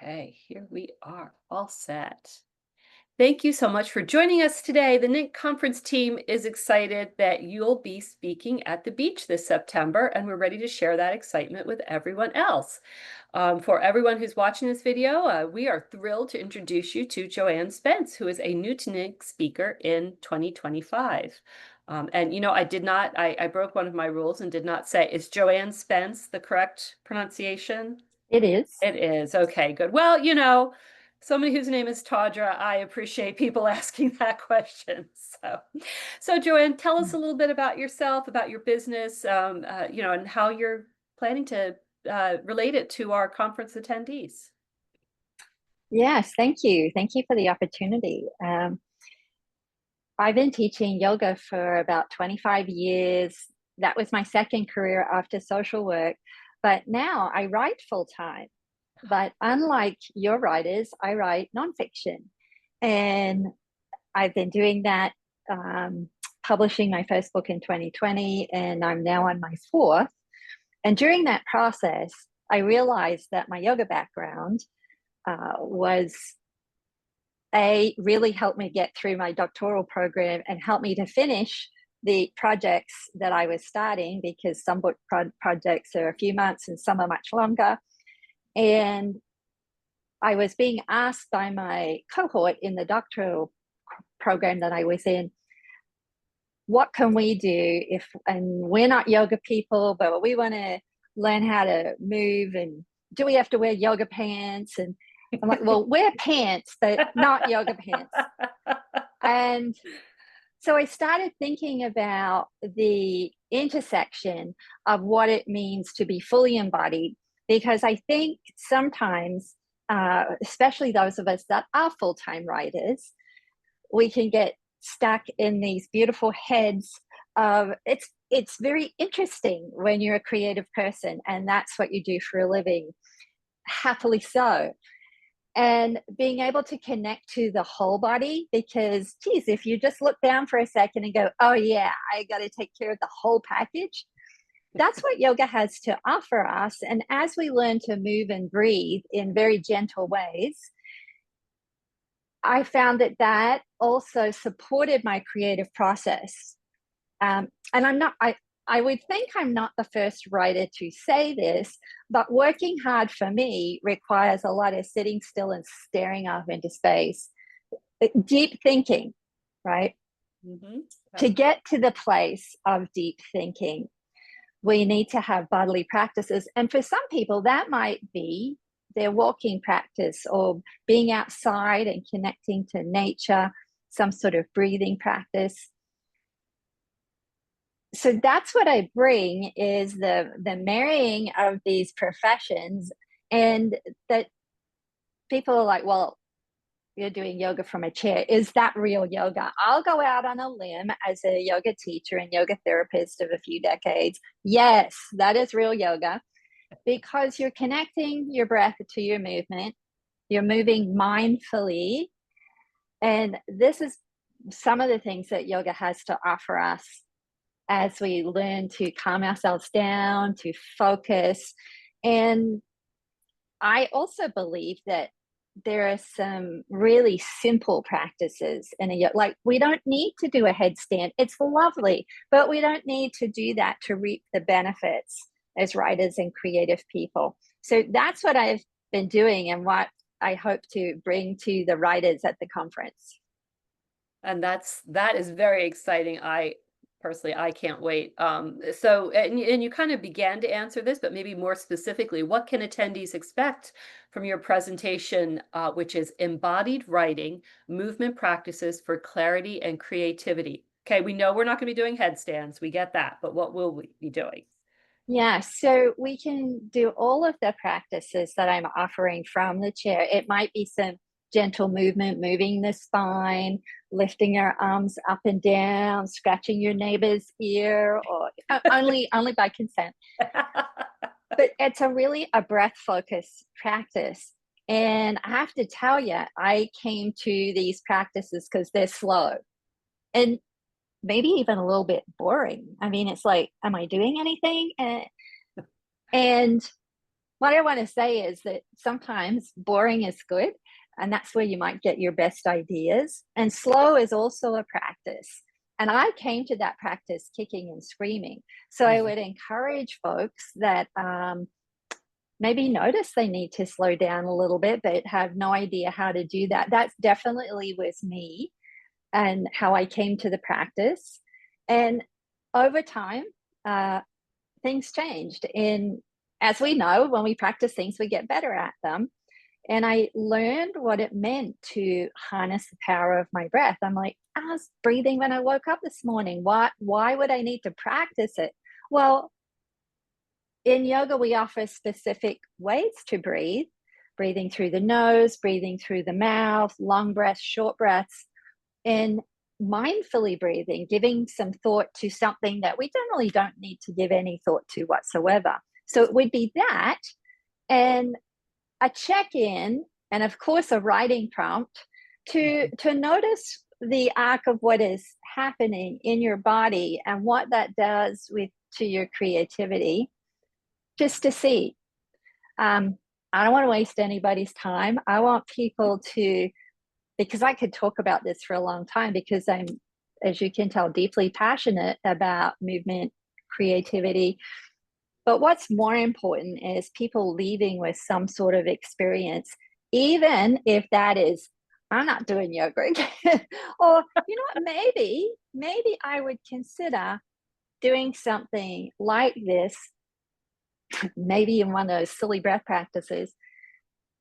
Okay, here we are, all set. Thank you so much for joining us today. The NINC conference team is excited that you'll be speaking at the beach this September, and we're ready to share that excitement with everyone else. For everyone who's watching this video, we are thrilled to introduce you to Joanne Spence, who is a new to NINC speaker in 2025. And I broke one of my rules and did not say, is Joanne Spence the correct pronunciation? It is. It is. Okay, good. Well, somebody whose name is Tadra, I appreciate people asking that question. So Joanne, tell us a little bit about yourself, about your business, and how you're planning to relate it to our conference attendees. Yes, thank you. Thank you for the opportunity. I've been teaching yoga for about 25 years. That was my second career after social work. But now I write full time. But unlike your writers, I write nonfiction. And I've been doing that, publishing my first book in 2020, and I'm now on my fourth. And during that process, I realized that my yoga background really helped me get through my doctoral program and helped me to finish the projects that I was starting, because some book projects are a few months and some are much longer. And I was being asked by my cohort in the doctoral program that I was in, what can we do and we're not yoga people, but we want to learn how to move, and do we have to wear yoga pants? And I'm like, well, wear pants, but not yoga pants. And so I started thinking about the intersection of what it means to be fully embodied, because I think sometimes, especially those of us that are full-time writers, we can get stuck in these beautiful heads of it's very interesting when you're a creative person and that's what you do for a living, happily so. And being able to connect to the whole body, because geez, if you just look down for a second and go, oh yeah, I got to take care of the whole package, that's what yoga has to offer us. And as we learn to move and breathe in very gentle ways, I found that also supported my creative process. And I would think I'm not the first writer to say this, but working hard for me requires a lot of sitting still and staring off into space, deep thinking, right? Mm-hmm. To get to the place of deep thinking, we need to have bodily practices. And for some people, that might be their walking practice, or being outside and connecting to nature, some sort of breathing practice. So that's what I bring, is the marrying of these professions. And that people are like, well, you're doing yoga from a chair. Is that real yoga? I'll go out on a limb as a yoga teacher and yoga therapist of a few decades. Yes, that is real yoga, because you're connecting your breath to your movement. You're moving mindfully. And this is some of the things that yoga has to offer us as we learn to calm ourselves down, to focus. And I also believe that there are some really simple practices in a yoga. Like, we don't need to do a headstand. It's lovely, but we don't need to do that to reap the benefits as writers and creative people. So that's what I've been doing and what I hope to bring to the writers at the conference. And that is very exciting. I can't wait. And you kind of began to answer this, but maybe more specifically, what can attendees expect from your presentation, which is embodied writing, movement practices for clarity and creativity? Okay, we know we're not going to be doing headstands. We get that, but what will we be doing? Yeah, so we can do all of the practices that I'm offering from the chair. It might be some gentle movement, moving the spine, lifting your arms up and down, scratching your neighbor's ear, or only by consent. But it's a breath focus practice. And I have to tell you, I came to these practices because they're slow and maybe even a little bit boring. I mean, it's like, am I doing anything? And what I want to say is that sometimes boring is good, and that's where you might get your best ideas. And slow is also a practice. And I came to that practice kicking and screaming. So I would encourage folks that maybe notice they need to slow down a little bit, but have no idea how to do that. That's definitely with me and how I came to the practice. And over time, things changed. As we know, when we practice things, we get better at them. And I learned what it meant to harness the power of my breath. I'm like, I was breathing when I woke up this morning. Why would I need to practice it? Well, in yoga, we offer specific ways to breathe, breathing through the nose, breathing through the mouth, long breaths, short breaths, and mindfully breathing, giving some thought to something that we generally don't need to give any thought to whatsoever. So it would be that, and a check-in, and of course a writing prompt to notice the arc of what is happening in your body and what that does to your creativity, just to see. I don't want to waste anybody's time. I want people to, because I could talk about this for a long time, because I'm, as you can tell, deeply passionate about movement, creativity. But what's more important is people leaving with some sort of experience, even if that is, I'm not doing yoga again. Or, you know what, maybe I would consider doing something like this, maybe in one of those silly breath practices,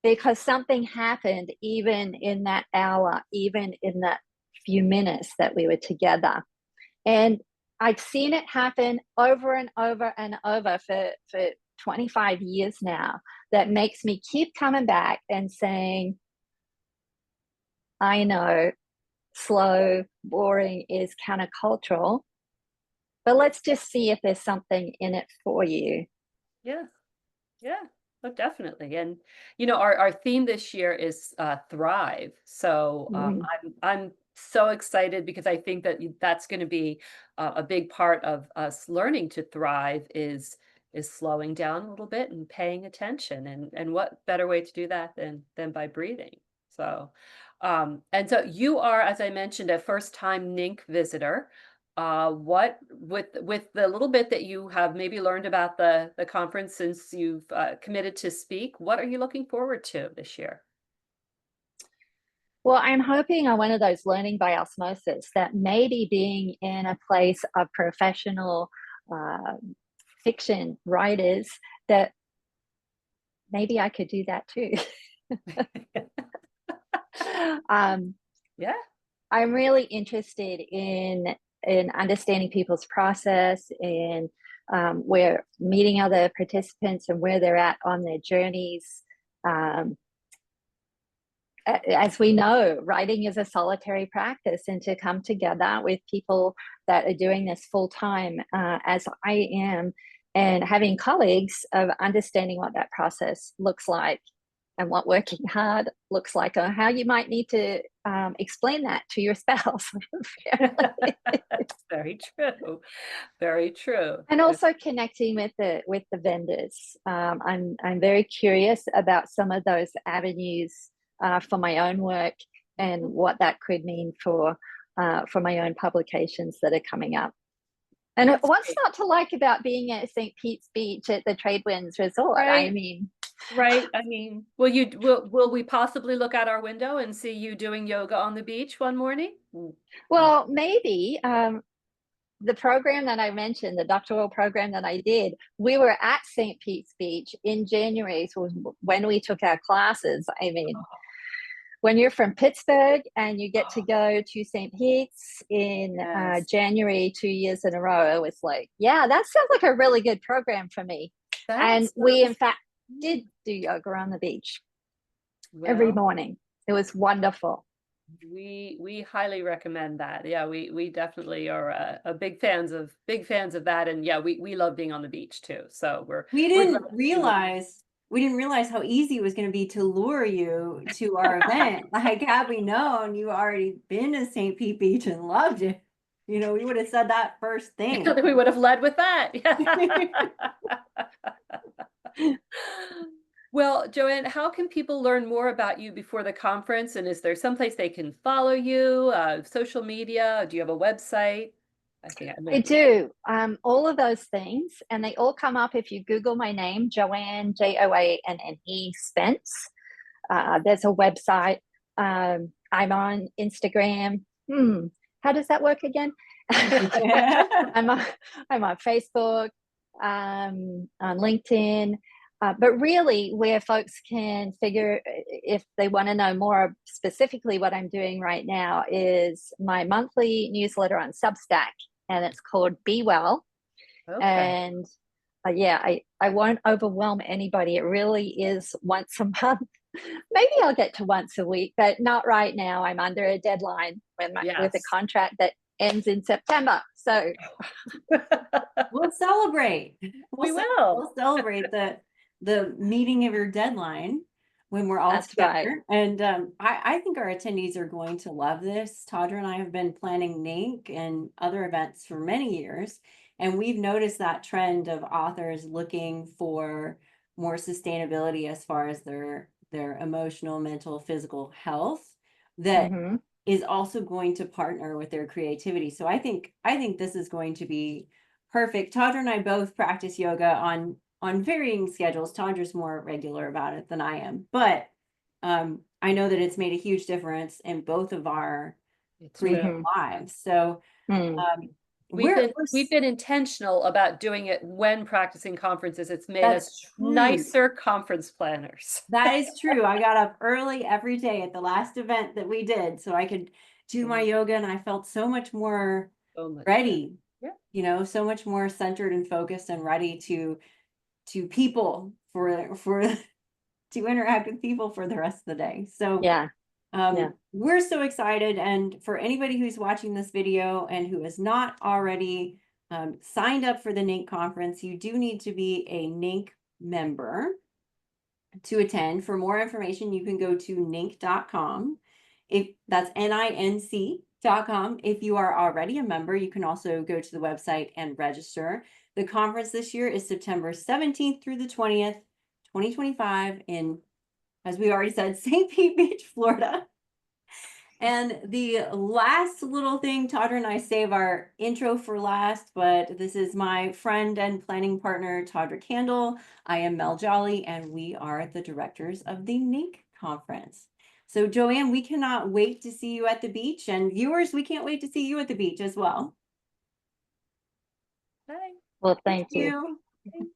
because something happened even in that hour, even in that few minutes that we were together. And I've seen it happen over and over and over for 25 years now. That makes me keep coming back and saying, I know slow, boring is countercultural, but let's just see if there's something in it for you. Yeah. Yeah. Oh, definitely. And our theme this year is thrive. So I'm so excited, because I think that that's going to be a big part of us learning to thrive is slowing down a little bit and paying attention. And what better way to do that than by breathing? So and so you are, as I mentioned, a first-time NINC visitor. What with the little bit that you have maybe learned about the conference since you've committed to speak, what are you looking forward to this year? Well, I'm hoping on one of those learning by osmosis, that maybe being in a place of professional fiction writers, that maybe I could do that too. Yeah. I'm really interested in understanding people's process, and where meeting other participants and where they're at on their journeys. As we know, writing is a solitary practice, and to come together with people that are doing this full time, as I am, and having colleagues of understanding what that process looks like and what working hard looks like, or how you might need to explain that to your spouse. Very true. Very true. And also connecting with the vendors. I'm very curious about some of those avenues for my own work, and what that could mean for my own publications that are coming up. And That's what's great. not to like about being at St. Pete's Beach at the Tradewinds Resort? Right. I mean, Right. I mean, will we possibly look out our window and see you doing yoga on the beach one morning? well, maybe the program that I mentioned, the doctoral program that I did, we were at St. Pete's Beach in January, so when we took our classes. I mean, when you're from Pittsburgh and you get to go to St. Pete's in Yes. January 2 years in a row, it was like, yeah, that sounds like a really good program for me. And That's we, in fact, did do yoga on the beach every well, morning. It was wonderful. we highly recommend that. Yeah, we definitely are a big fans of that, and yeah, we love being on the beach too. So we're glad to see we didn't realize how easy it was going to be to lure you to our event. Like, had we known you already been to St. Pete Beach and loved it, we would have said that first thing. we would have led with that. Well, Joanne, how can people learn more about you before the conference? And is there someplace they can follow you, social media? Do you have a website? I think I I mentioned. do all of those things, and they all come up if you Google my name, Joanne, Joanne Spence. There's a website. I'm on Instagram. How does that work again? I'm on Facebook, on LinkedIn. But really, where folks can figure if they want to know more specifically what I'm doing right now is my monthly newsletter on Substack, and it's called Be Well. Okay. And yeah, I won't overwhelm anybody. It really is once a month. Maybe I'll get to once a week, but not right now. I'm under a deadline with a Yes. contract that ends in September. So We'll celebrate. We will. We'll celebrate the meeting of your deadline when we're all That's together. right. And I think our attendees are going to love this. Tadra and I have been planning NINC and other events for many years, and we've noticed that trend of authors looking for more sustainability as far as their emotional, mental, physical health that Mhm. is also going to partner with their creativity. So I think this is going to be perfect. Tadra and I both practice yoga on varying schedules. Tadra's more regular about it than I am, but I know that it's made a huge difference in both of our It's creative true. lives. So Mm. We've been intentional about doing it when practicing conferences. It's made us that's true. nicer conference planners. That is true. I got up early every day at the last event that we did so I could do my yoga, and I felt so much more So much ready. better. You know, so much more centered and focused and ready to people for to interact with people for the rest of the day. So Yeah. Yeah. we're so excited. And for anybody who's watching this video and who has not already signed up for the NINC conference, you do need to be a NINC member to attend. For more information, you can go to ninc.com. If that's NINC.com. If you are already a member, you can also go to the website and register. The conference this year is September 17th through the 20th, 2025 in, as we already said, St. Pete Beach, Florida. And the last little thing, Tadra and I save our intro for last, but this is my friend and planning partner, Tadra Candle. I am Mel Jolly, and we are the directors of the NINC conference. So Joanne, we cannot wait to see you at the beach, and viewers, we can't wait to see you at the beach as well. Bye. Well, thank you. you.